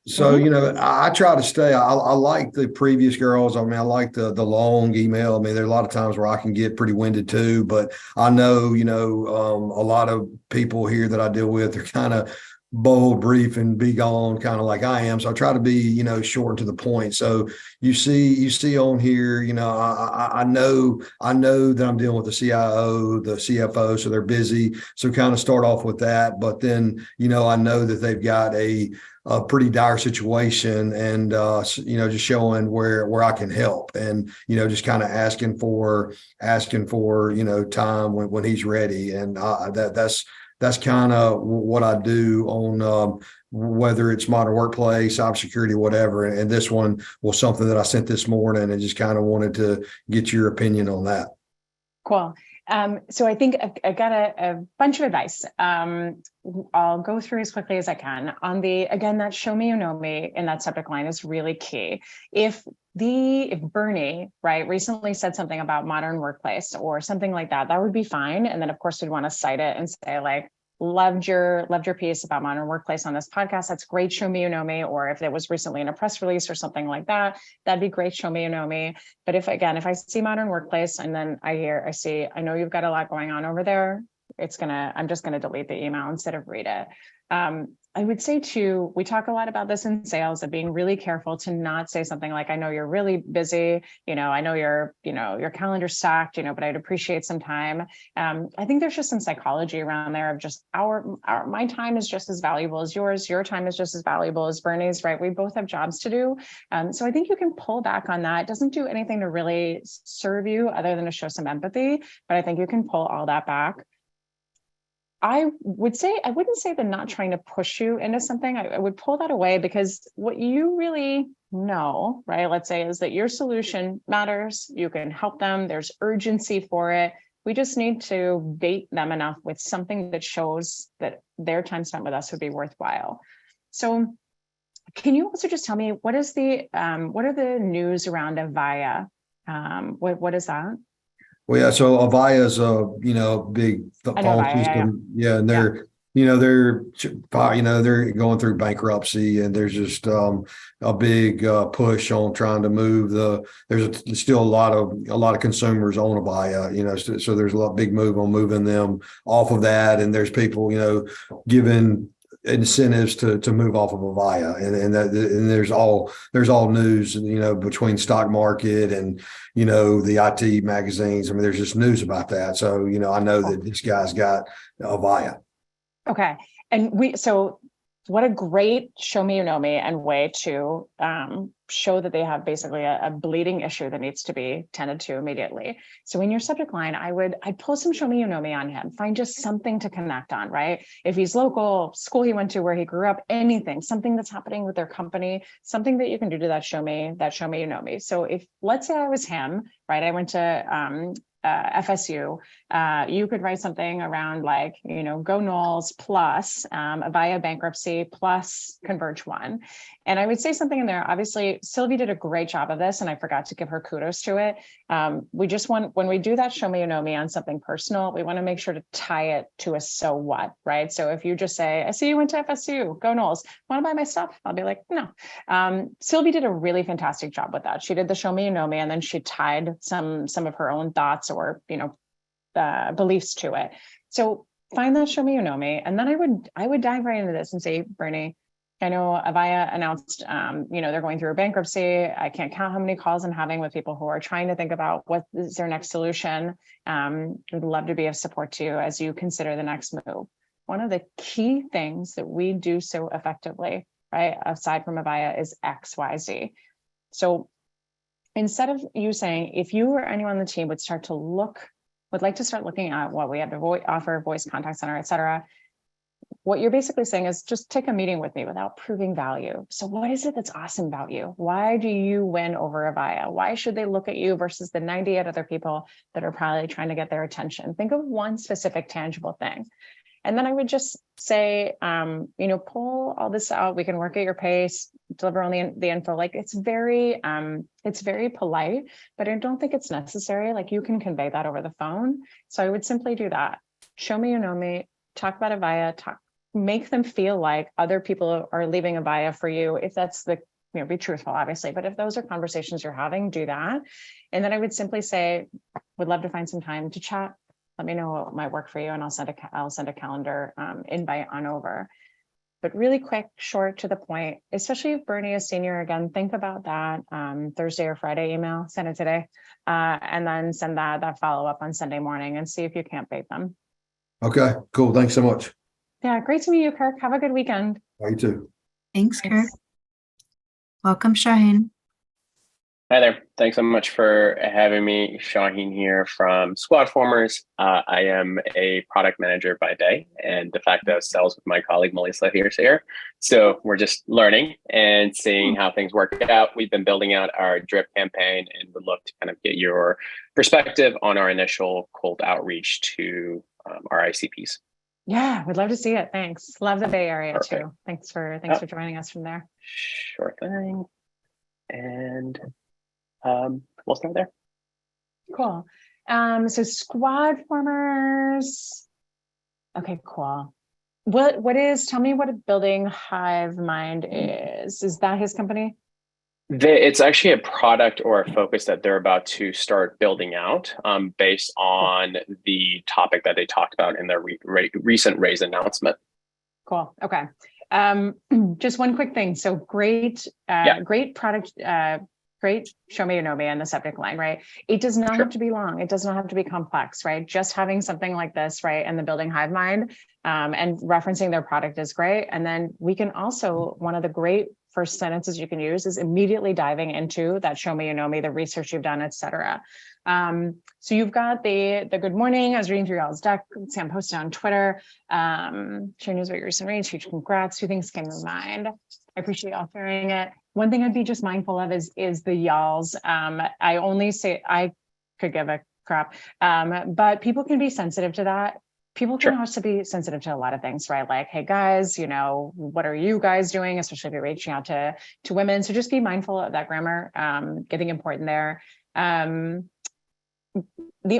So, Mhm. I try to stay. I like the previous girls. I mean, I like the long email. I mean, there are a lot of times where I can get pretty winded too, but I know, a lot of people here that I deal with are kind of bold, brief, and be gone, kind of like I am. So I try to be, short and to the point. So you see on here, I know that I'm dealing with the CIO, the CFO, so they're busy. So kind of start off with that, but then, I know that they've got a pretty dire situation, and just showing where I can help, and just kind of asking for time when he's ready, and that's kind of what I do on whether it's modern workplace, cybersecurity, whatever. And this one was something that I sent this morning, and just kind of wanted to get your opinion on that. Cool. So I think I've got a bunch of advice. I'll go through as quickly as I can. Again, that show me you know me in that subject line is really key. If Bernie, right, recently said something about modern workplace or something like that, that would be fine. And then of course we'd want to cite it and say like, loved your piece about modern workplace on this podcast. That's great. Show me you know me. Or if it was recently in a press release or something like that, that'd be great. Show me you know me. But if I see modern workplace and then I know you've got a lot going on over there, I'm just gonna delete the email instead of read it. I would say too, we talk a lot about this in sales of being really careful to not say something like, I know you're really busy, I know your calendar's stacked, but I'd appreciate some time. I think there's just some psychology around there of just my time is just as valuable as yours. Your time is just as valuable as Bernie's, right? We both have jobs to do. So I think you can pull back on that. It doesn't do anything to really serve you other than to show some empathy, but I think you can pull all that back. I wouldn't say that not trying to push you into something. I would pull that away, because what you really know, right, let's say, is that your solution matters. You can help them. There's urgency for it. We just need to bait them enough with something that shows that their time spent with us would be worthwhile. So can you also just tell me what are the news around Avaya? What is that? Well, yeah. So Avaya is big phone Avaya, system. Yeah, and they're going through bankruptcy, and there's just a big push on trying to move there's still a lot of consumers on Avaya, so there's a big move on moving them off of that, and there's people giving incentives to move off of Avaya, and there's all news, between stock market and the IT magazines. I mean, there's just news about that. So I know that this guy's got Avaya. Okay, and so what a great show me you know me and way to show that they have basically a bleeding issue that needs to be tended to immediately. So in your subject line, I'd pull some show me you know me on him. Find just something to connect on, right? If he's local, school he went to, where he grew up, anything, something that's happening with their company, something that you can do to that show me you know me. So if, let's say I was him, right? I went to FSU, you could write something around like, go Knowles plus Avaya bankruptcy plus Converge One. And I would say something in there. Obviously, Sylvie did a great job of this, and I forgot to give her kudos to it. We just want, when we do that show me you know me on something personal, we want to make sure to tie it to a so what, right? So if you just say, I see you went to FSU, go Knowles, want to buy my stuff? I'll be like, no. Sylvie did a really fantastic job with that. She did the show me you know me, and then she tied some of her own thoughts or beliefs to it. So find that show me you know me, and then I would dive right into this and say, Bernie, I know Avaya announced, they're going through a bankruptcy. I can't count how many calls I'm having with people who are trying to think about what is their next solution. Would love to be of support to you as you consider the next move. One of the key things that we do so effectively, right, aside from Avaya, is XYZ. So instead of you saying, if you or anyone on the team would like to start looking at what we have to offer, voice contact center, et cetera, what you're basically saying is just take a meeting with me without proving value. So what is it that's awesome about you? Why do you win over Avaya? Why should they look at you versus the 98 other people that are probably trying to get their attention? Think of one specific tangible thing. And then I would just say, pull all this out. We can work at your pace, deliver only the info. Like it's very polite, but I don't think it's necessary. Like you can convey that over the phone. So I would simply do that. Show me you know me, talk about Avaya, make them feel like other people are leaving Avaya for you. If that's be truthful, obviously, but if those are conversations you're having, do that. And then I would simply say, would love to find some time to chat. Let me know what might work for you, and I'll send a calendar invite on over. But really quick, short, to the point, especially if Bernie is senior, again, think about that Thursday or Friday email, send it today, and then send that follow-up on Sunday morning and see if you can't bait them. Okay, cool. Thanks so much. Yeah, great to meet you, Kirk. Have a good weekend. You too. Thanks, Kirk. Welcome, Shaheen. Hi there. Thanks so much for having me. Shaheen here from Squad Formers. I am a product manager by day and de facto sales with my colleague Melissa here. So we're just learning and seeing how things work out. We've been building out our drip campaign and would love to kind of get your perspective on our initial cold outreach to our ICPs. Yeah, we'd love to see it. Thanks. Love the Bay Area Perfect. too. Thanks for joining us from there. Sure thing. And we'll start there. Cool. So Squad Formers. Okay, cool. Tell me what a building Hive Mind is. Is that his company? It's actually a product or a focus that they're about to start building out based on the topic that they talked about in their recent raise announcement. Cool. Okay. Just one quick thing. So great product, great show me you know me in the subject line, right? It does not have to be long. It does not have to be complex, right? Just having something like this, right, and the building Hive Mind and referencing their product is great. And then we can also, one of the great first sentences you can use is immediately diving into that show me you know me, the research you've done, et cetera. So you've got the good morning. I was reading through y'all's deck. Sam posted on Twitter. Share news about your recent reads. Huge congrats. Two things came to mind. I appreciate y'all sharing it. One thing I'd be just mindful of is the y'alls. I only say I could give a crap, but people can be sensitive to that. People can also be sensitive to a lot of things, right? Like, hey guys, what are you guys doing? Especially if you're reaching out to women. So just be mindful of that grammar, getting important there. The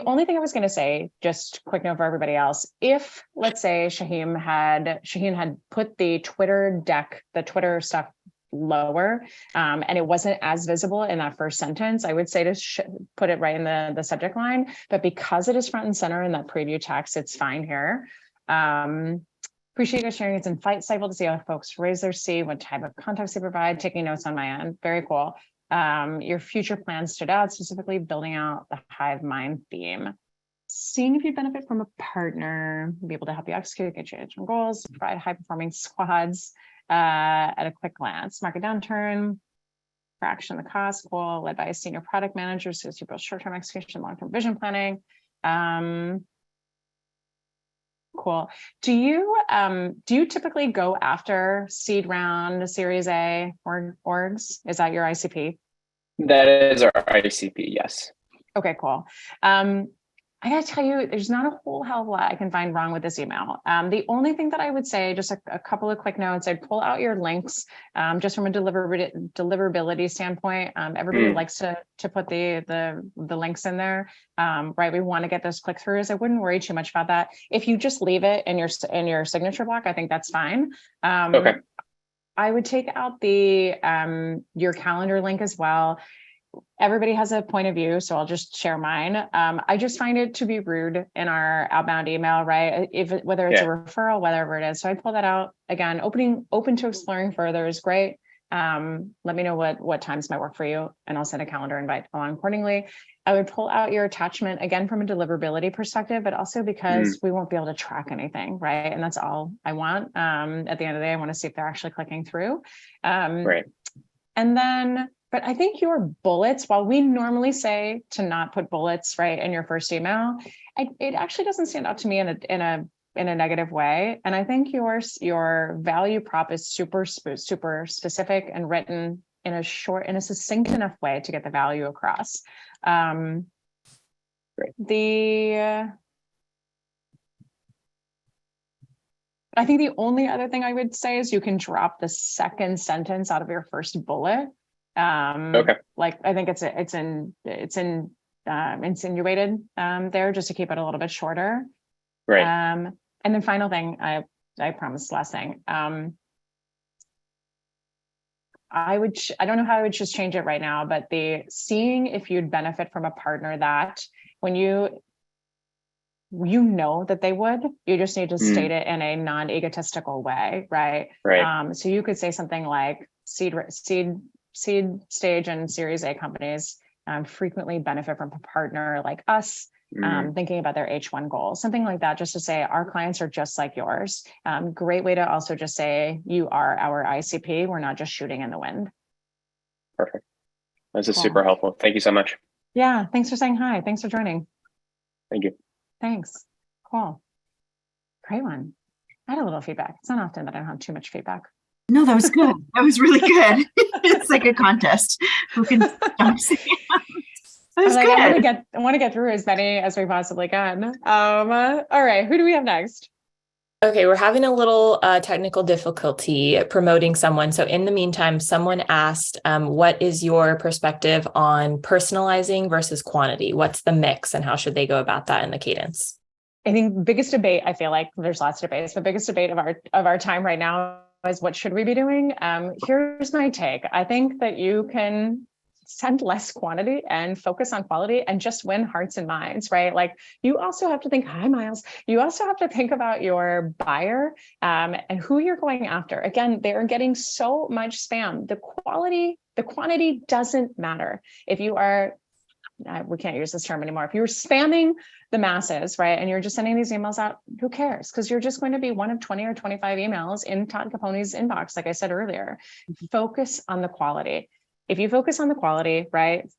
only thing I was going to say, just quick note for everybody else, if let's say Shaheen had put the Twitter deck, the Twitter stuff lower, and it wasn't as visible in that first sentence, I would say to put it right in the subject line. But because it is front and center in that preview text, it's fine here. Appreciate you guys sharing. It's insightful to see how folks raise their C, what type of context they provide, taking notes on my end. Very cool. Your future plans stood out, specifically building out the Hive Mind theme. Seeing if you benefit from a partner, be able to help you execute, get your goals, provide high-performing squads at a quick glance. Market downturn, fraction of the cost, goal led by a senior product manager, so you build short-term execution, long-term vision planning. Cool. Do you typically go after seed round, Series A orgs? Is that your ICP? That is our ICP, yes. Okay, cool. I gotta tell you, there's not a whole hell of a lot I can find wrong with this email. The only thing that I would say, just a couple of quick notes, I'd pull out your links, just from a deliverability standpoint. Everybody likes to put the links in there, right? We want to get those click throughs. I wouldn't worry too much about that. If you just leave it in your signature block, I think that's fine. Okay. I would take out the your calendar link as well. Everybody has a point of view, so I'll just share mine. I just find it to be rude in our outbound email, right? Whether it's a referral, whatever it is. So I pull that out again. Open to exploring further is great. Let me know what times might work for you, and I'll send a calendar invite along accordingly. I would pull out your attachment again from a deliverability perspective, but also because we won't be able to track anything, right? And that's all I want. At the end of the day, I want to see if they're actually clicking through. Right. And then, but I think your bullets, while we normally say to not put bullets right in your first email, it actually doesn't stand out to me in a negative way. And I think your value prop is super specific and written in a succinct enough way to get the value across. I think the only other thing I would say is you can drop the second sentence out of your first bullet. Okay. Like I think it's insinuated there just to keep it a little bit shorter. Right. And then final thing, I promised last thing. I don't know how I would just change it right now, but seeing if you'd benefit from a partner that when you know that they would, you just need to state it in a non-egotistical way, right? Right. So you could say something like seed stage and Series A companies frequently benefit from a partner like us, thinking about their H1 goals, something like that, just to say our clients are just like yours. Great way to also just say you are our ICP. We're not just shooting in the wind. Perfect. This is super helpful. Thank you so much. Yeah. Thanks for saying hi. Thanks for joining. Thank you. Thanks. Cool. Great one. I had a little feedback. It's not often that I don't have too much feedback. No, that was good. That was really good. It's like a contest. Who can stop saying that was good. I want to get through as many as we possibly can. All right. Who do we have next? Okay, we're having a little technical difficulty promoting someone. So in the meantime, someone asked, what is your perspective on personalizing versus quantity? What's the mix and how should they go about that in the cadence? I think biggest debate, I feel like there's lots of debates, but biggest debate of our time right now is what should we be doing? Here's my take. I think that you can send less quantity and focus on quality and just win hearts and minds, right? Like you also have to think, hi, Miles. You also have to think about your buyer and who you're going after. Again, they're getting so much spam. The quantity doesn't matter. If you are, we can't use this term anymore. If you're spamming the masses, right, and you're just sending these emails out, who cares? Because you're just going to be one of 20 or 25 emails in Todd Capone's inbox, like I said earlier. Focus on the quality. If you focus on the quality, right,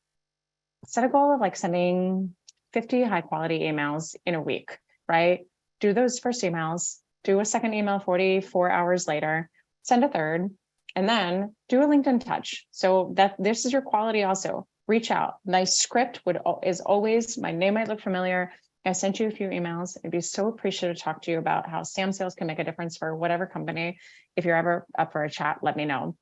set a goal of like sending 50 high quality emails in a week, right? Do those first emails, do a second email 44 hours later, send a third, and then do a LinkedIn touch. So that this is your quality also. Reach out. My script is always, my name might look familiar. I sent you a few emails. I'd be so appreciative to talk to you about how samsales can make a difference for whatever company. If you're ever up for a chat, let me know.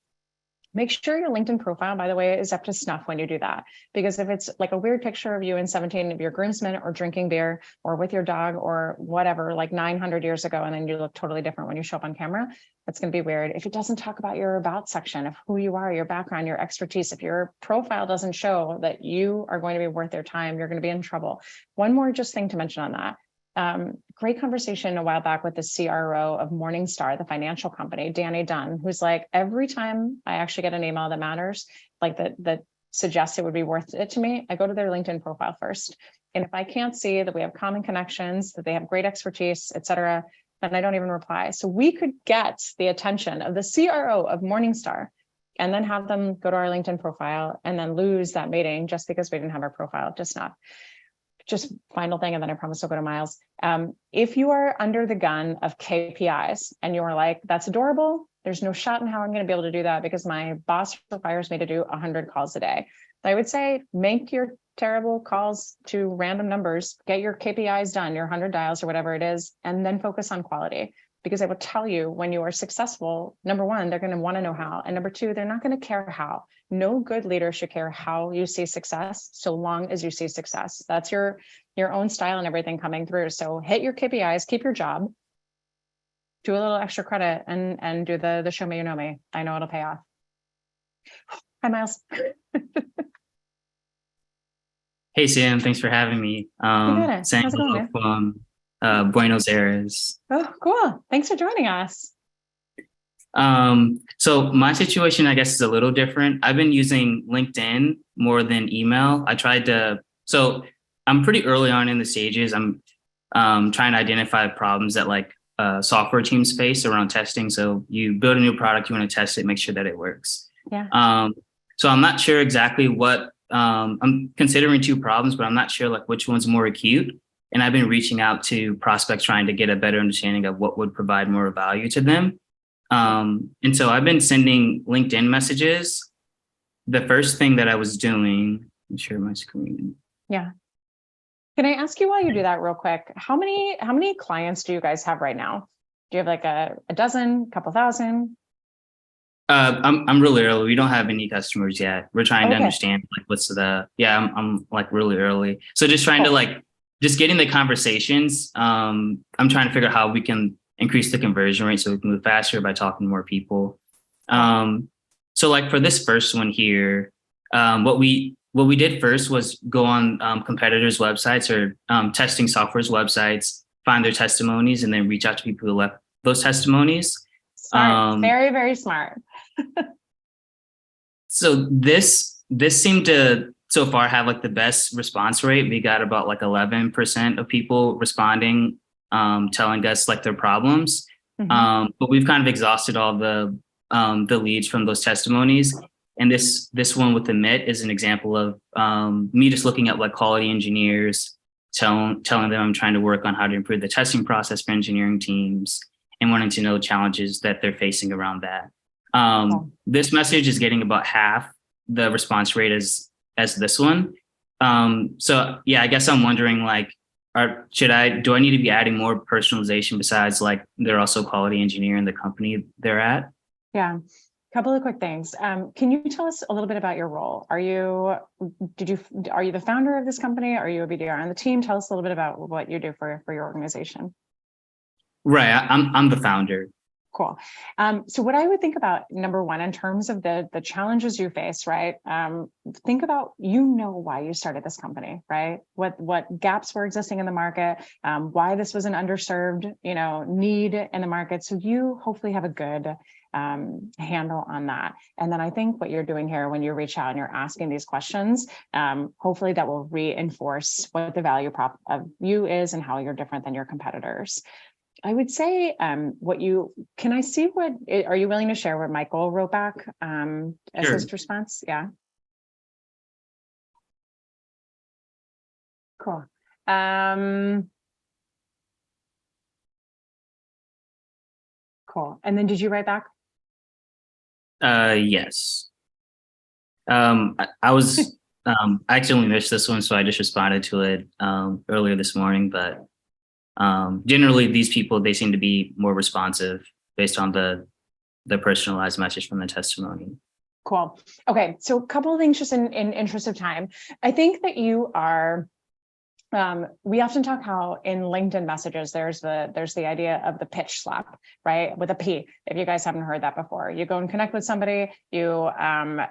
Make sure your LinkedIn profile, by the way, is up to snuff when you do that. Because if it's like a weird picture of you in 17 of your groomsmen or drinking beer or with your dog or whatever, like 900 years ago, and then you look totally different when you show up on camera, that's going to be weird. If it doesn't talk about your about section of who you are, your background, your expertise, if your profile doesn't show that you are going to be worth their time, you're going to be in trouble. One more just thing to mention on that. Great conversation a while back with the CRO of Morningstar, the financial company, Danny Dunn, who's like, every time I actually get an email that matters, like that suggests it would be worth it to me, I go to their LinkedIn profile first. And if I can't see that we have common connections, that they have great expertise, et cetera, then I don't even reply. So we could get the attention of the CRO of Morningstar and then have them go to our LinkedIn profile and then lose that meeting just because we didn't have our profile up to snuff. Just final thing, and then I promise I'll go to Miles. If you are under the gun of KPIs and you're like, that's adorable, there's no shot in how I'm going to be able to do that because my boss requires me to do 100 calls a day. I would say make your terrible calls to random numbers, get your KPIs done, your 100 dials or whatever it is, and then focus on quality. Because I will tell you, when you are successful, number one, they're going to want to know how. And number two, they're not going to care how. No good leader should care how you see success, so long as you see success. That's your own style and everything coming through. So hit your KPIs, keep your job, do a little extra credit, and do the show me you know me. I know it'll pay off. Hi, Miles. Hey, Sam, thanks for having me. Sam, How's it going, man? From Buenos Aires. Oh, cool. Thanks for joining us. So my situation, I guess, is a little different. I've been using LinkedIn more than email. So I'm pretty early on in the stages. I'm trying to identify problems that like software teams face around testing. So you build a new product, you want to test it, make sure that it works. Yeah. So I'm not sure exactly what, I'm considering two problems, but I'm not sure like which one's more acute. And I've been reaching out to prospects trying to get a better understanding of what would provide more value to them. And so I've been sending LinkedIn messages. The first thing that I was doing, let me share my screen. Yeah. Can I ask you while you do that real quick? How many clients do you guys have right now? Do you have like a dozen, couple thousand? I'm really early. We don't have any customers yet. We're trying to Okay. understand like I'm like really early. So just trying to like just getting the conversations. I'm trying to figure out how we can increase the conversion rate so we can move faster by talking to more people. So like for this first one here, what we did first was go on competitors' websites or testing software's websites, find their testimonies, and then reach out to people who left those testimonies. Smart. Very, very smart. So this seemed to so far have like the best response rate. We got about like 11% of people responding, telling us like their problems. Mhm. But we've kind of exhausted all the leads from those testimonies. And this one with the MIT is an example of me just looking at like quality engineers, telling them I'm trying to work on how to improve the testing process for engineering teams and wanting to know challenges that they're facing around that. This message is getting about half the response rate as this one. So yeah, I guess I'm wondering like, do I need to be adding more personalization besides like they're also quality engineer in the company they're at? Yeah. Couple of quick things. Can you tell us a little bit about your role? Are you the founder of this company? Are you a BDR on the team? Tell us a little bit about what you do for your organization. Right. I'm the founder. Cool. So what I would think about, number one, in terms of the challenges you face, right? Think about, why you started this company, right? What gaps were existing in the market, why this was an underserved, need in the market. So you hopefully have a good handle on that. And then I think what you're doing here when you reach out and you're asking these questions, hopefully that will reinforce what the value prop of you is and how you're different than your competitors. I would say are you willing to share what Michael wrote back as Sure. his response? Yeah. Cool. Cool. And then did you write back? Yes. I was I accidentally missed this one, so I just responded to it earlier this morning, but generally these people, they seem to be more responsive based on the personalized message from the testimony. Cool. Okay. So a couple of things just in interest of time. I think that you are, we often talk how in LinkedIn messages, there's the idea of the pitch slap, right? With a P, if you guys haven't heard that before. You go and connect with somebody, you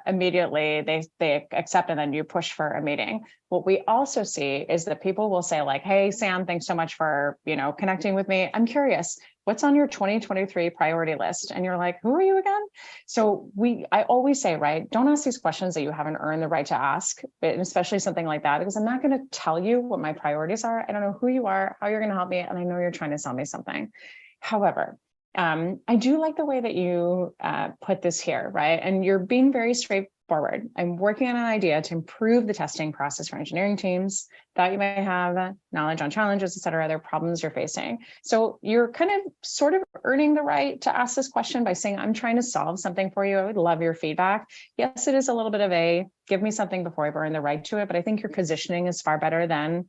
immediately, they accept, and then you push for a meeting. What we also see is that people will say like, hey, Sam, thanks so much for, connecting with me. I'm curious, what's on your 2023 priority list? And you're like, who are you again? So I always say, right, don't ask these questions that you haven't earned the right to ask, and especially something like that, because I'm not going to tell you what my priorities are. I don't know who you are, how you're going to help me, and I know you're trying to sell me something. However, I do like the way that you put this here, right? And you're being very straightforward. I'm working on an idea to improve the testing process for engineering teams. Thought you may have knowledge on challenges, et cetera, other problems you're facing. So you're kind of sort of earning the right to ask this question by saying, I'm trying to solve something for you. I would love your feedback. Yes, it is a little bit of a give me something before I've earned the right to it, but I think your positioning is far better than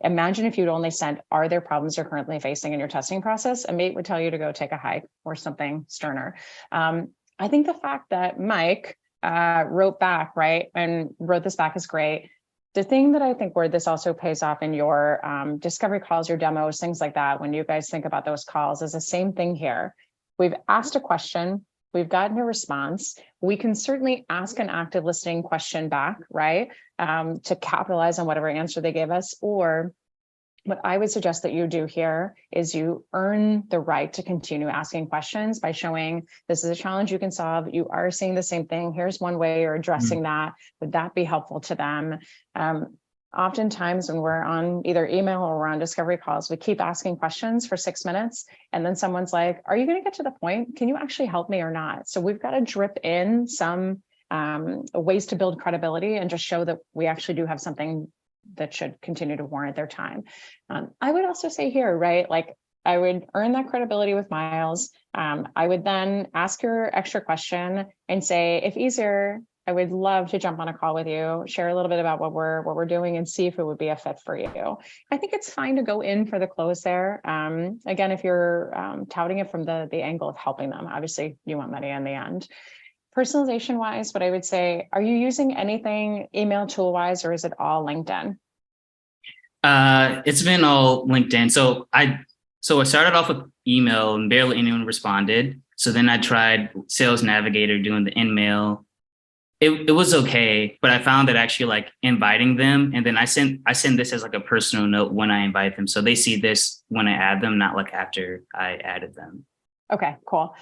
imagine if you'd only sent, are there problems you're currently facing in your testing process? A mate would tell you to go take a hike or something sterner. I think the fact that Mike wrote back, right, and wrote this back is great. The thing that I think where this also pays off in your discovery calls, your demos, things like that, when you guys think about those calls, is the same thing here. We've asked a question. We've gotten a response. We can certainly ask an active listening question back, right? To capitalize on whatever answer they gave us. Or what I would suggest that you do here is you earn the right to continue asking questions by showing this is a challenge you can solve. You are seeing the same thing. Here's one way you're addressing that. Would that be helpful to them? Oftentimes when we're on either email or we're on discovery calls, we keep asking questions for 6 minutes. And then someone's like, are you going to get to the point? Can you actually help me or not? So we've got to drip in some ways to build credibility and just show that we actually do have something that should continue to warrant their time. I would also say here, right, like I would earn that credibility with Miles. I would then ask your extra question and say, if easier, I would love to jump on a call with you, share a little bit about what we're doing and see if it would be a fit for you. I think it's fine to go in for the close there. Again, if you're touting it from the angle of helping them, obviously you want money in the end. Personalization wise, what I would say, are you using anything email tool wise, or is it all LinkedIn? It's been all LinkedIn. So I started off with email and barely anyone responded. So then I tried Sales Navigator doing the InMail. It was okay, but I found that actually like inviting them, and then I send this as like a personal note when I invite them, so they see this when I add them, not like after I added them. Okay, cool.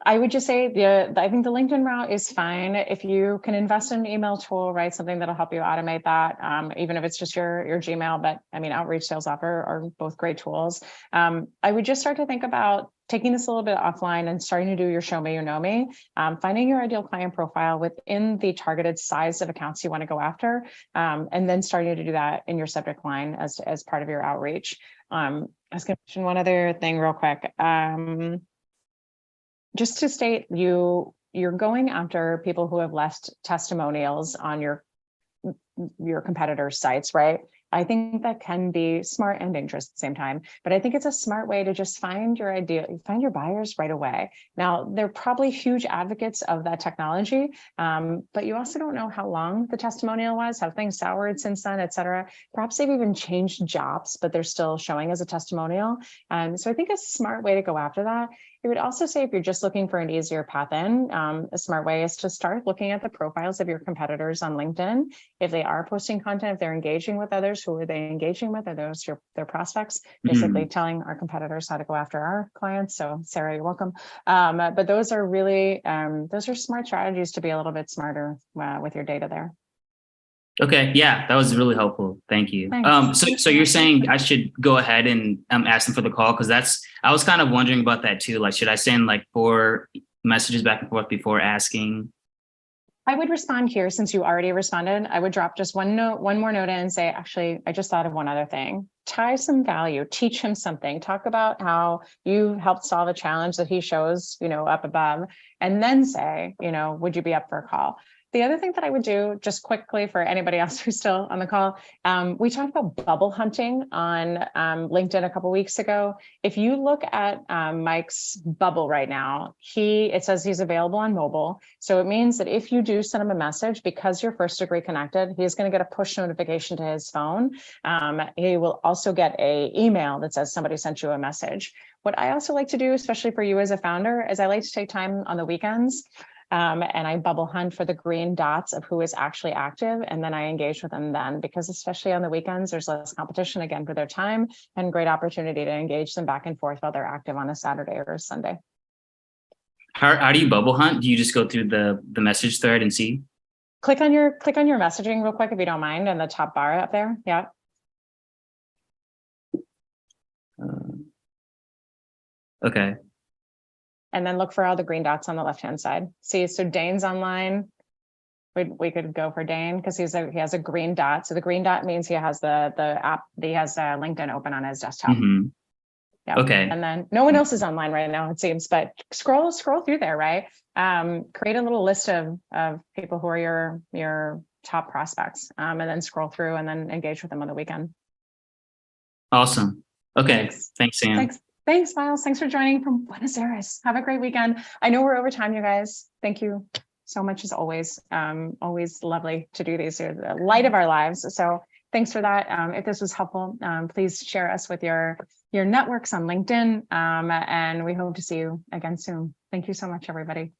I would just say I think the LinkedIn route is fine. If you can invest in an email tool, right? Something that'll help you automate that, even if it's just your Gmail, but I mean, Outreach, Sales Offer are both great tools. I would just start to think about taking this a little bit offline and starting to do your show me, you know me, finding your ideal client profile within the targeted size of accounts you want to go after, and then starting to do that in your subject line as part of your outreach. I was going to mention one other thing real quick. Just to state, you're going after people who have left testimonials on your competitors' sites, right? I think that can be smart and dangerous at the same time, but I think it's a smart way to just find your buyers right away. Now, they're probably huge advocates of that technology, but you also don't know how long the testimonial was, have things soured since then, et cetera. Perhaps they've even changed jobs, but they're still showing as a testimonial. So I think a smart way to go after that. I would also say if you're just looking for an easier path in, a smart way is to start looking at the profiles of your competitors on LinkedIn. If they are posting content, if they're engaging with others, who are they engaging with? Are those their prospects? Basically telling our competitors how to go after our clients. So Sarah, you're welcome. But those are really, those are smart strategies to be a little bit smarter with your data there. Okay, yeah, that was really helpful. Thank you. So you're saying I should go ahead and ask them for the call, because I was kind of wondering about that too. Like, should I send like 4 messages back and forth before asking? I would respond here since you already responded. I would drop just one more note in and say, actually, I just thought of one other thing. Tie some value, teach him something, talk about how you helped solve a challenge that he shows, up above, and then say, would you be up for a call? The other thing that I would do just quickly for anybody else who's still on the call, we talked about bubble hunting on LinkedIn a couple of weeks ago. If you look at Mike's bubble right now, it says he's available on mobile. So it means that if you do send him a message, because you're first degree connected, he's going to get a push notification to his phone. He will also get an email that says somebody sent you a message. What I also like to do, especially for you as a founder, is I like to take time on the weekends. And I bubble hunt for the green dots of who is actually active. And then I engage with them then, because especially on the weekends, there's less competition again for their time and great opportunity to engage them back and forth while they're active on a Saturday or a Sunday. How do you bubble hunt? Do you just go through the message thread and see? Click on your messaging real quick, if you don't mind, in the top bar up there. Yeah. Okay. and then look for all the green dots on the left-hand side. See, so Dane's online. We could go for Dane because he has a green dot. So the green dot means he has the app, he has LinkedIn open on his desktop. Mhm. Yeah. Okay. And then no one else is online right now, it seems, but scroll through there, right? Create a little list of people who are your top prospects, and then scroll through and then engage with them on the weekend. Awesome. Okay. Thanks, Sam. Thanks, Miles. Thanks for joining from Buenos Aires. Have a great weekend. I know we're over time, you guys. Thank you so much as always. Always lovely to do these. You're the light of our lives. So thanks for that. If this was helpful, please share us with your networks on LinkedIn. And we hope to see you again soon. Thank you so much, everybody.